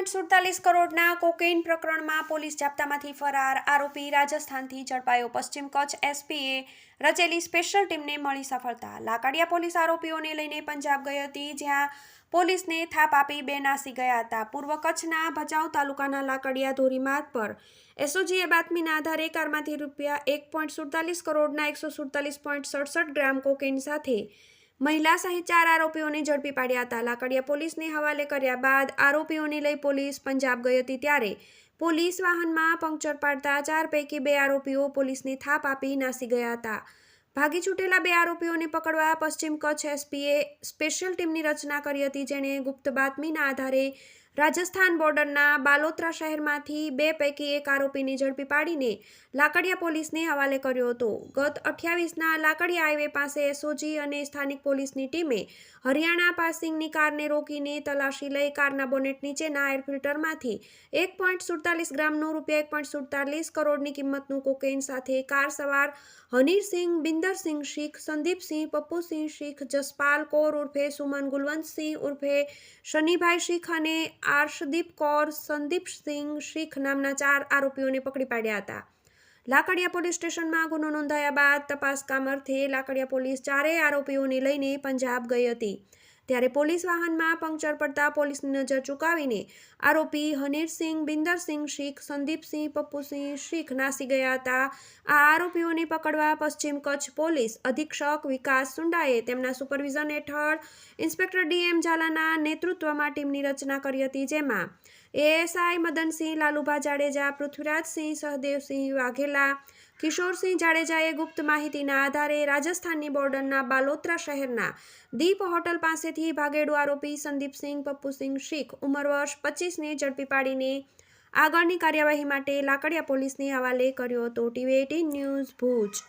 1.47 કરોડના કોકેઇન પ્રકરણમાં પોલીસ જાપ્તામાંથી ફરાર આરોપી રાજસ્થાનથી ઝડપાયો। પશ્ચિમ કચ્છ એસપીએ રચેલી સ્પેશિયલ ટીમને મળી સફળતા। લાકડિયા પોલીસ આરોપીઓને લઈને પંજાબ ગઈ હતી, જ્યાં પોલીસને થાપ આપી બે નાસી ગયા હતા। પૂર્વ કચ્છના ભચાઉ તાલુકાના લાકડિયા ધોરીમાર્ગ પર એસઓજીએ બાતમીના આધારે કારમાંથી રૂપિયા 1.47 કરોડના 147.67 ગ્રામ કોકેઇન સાથે મહિલા સહિત 4 આરોપીઓને ઝડપી પાડ્યા હતા। લાકડિયા પોલીસને હવાલે કર્યા બાદ આરોપીઓને લઈ પોલીસ પંજાબ ગઈ હતી, ત્યારે પોલીસ વાહનમાં પંક્ચર પાડતા 4 પૈકી 2 આરોપીઓ પોલીસને થાપ આપી નાસી ગયા હતા। ભાગી છૂટેલા 2 આરોપીઓને પકડવા પશ્ચિમ કચ્છ એસપીએ સ્પેશિયલ ટીમની રચના કરી હતી, જેણે ગુપ્ત બાતમીના આધારે રાજસ્થાન બોર્ડરના બાલોતરા શહેરમાંથી 2 પૈકી 1 આરોપીને ઝડપી પાડીને લાકડિયા પોલીસને હવાલે કર્યો હતો। ગત 28ના લાકડિયા હાઈવે પાસે એસઓજી અને સ્થાનિક પોલીસની ટીમે હરિયાણા પાસિંગની કારને રોકીને તલાશી લઈ કારના બોનેટ નીચેના એર ફિલ્ટરમાંથી 1.47 ગ્રામનું રૂપિયા 1.47 કરોડની કિંમતનું કોકેઇન સાથે કાર સવાર હનીરસિંહ, બિંદરસિંહ શીખ, સંદીપસિંહ, પપ્પુસિંહ શીખ, જસપાલ કૌર ઉર્ફે સુમન, ગુલવંતસિંહ ઉર્ફે શનિભાઈ શીખ અને આર્શદીપ કૌર સંદીપસિંહ શીખ નામના 4 આરોપીઓને પકડી પાડ્યા હતા। લાકડિયા પોલીસ સ્ટેશનમાં ગુનો નોંધાયા બાદ તપાસ કામ અર્થે લાકડિયા પોલીસ 4 આરોપીઓને લઈને પંજાબ ગઈ હતી, ત્યારે પોલીસ વાહનમાં પંક્ચર પડતા પોલીસની નજર ચૂકાવીને આરોપી હનીરસિંહ, બિંદરસિંહ શીખ, સંદીપસિંહ, પપ્પુસિંહ શીખ નાસી ગયા હતા। આ આરોપીઓને પકડવા પશ્ચિમ કચ્છ પોલીસ અધિક્ષક વિકાસ સુંડાએ તેમના સુપરવિઝન હેઠળ ઇન્સ્પેક્ટર ડીએમ ઝાલાના નેતૃત્વમાં ટીમની રચના કરી હતી, જેમાં એએસઆઈ મદનસિંહ, લાલુભા જાડેજા, પૃથ્વીરાજસિંહ, સહદેવસિંહ વાઘેલા, કિશોરસિંહ જાડેજાએ ગુપ્ત માહિતીના આધારે રાજસ્થાનની બોર્ડરના બાલોતરા શહેરના દીપ હોટલ પાસેથી ભાગેડુ આરોપી સંદીપસિંહ, પપ્પુસિંહ શીખ ઉંમર વર્ષ 25ને ઝડપી પાડીને આગળની કાર્યવાહી માટે લાકડિયા પોલીસને હવાલે કર્યો હતો। ટીવી18 ન્યૂઝ, ભુજ।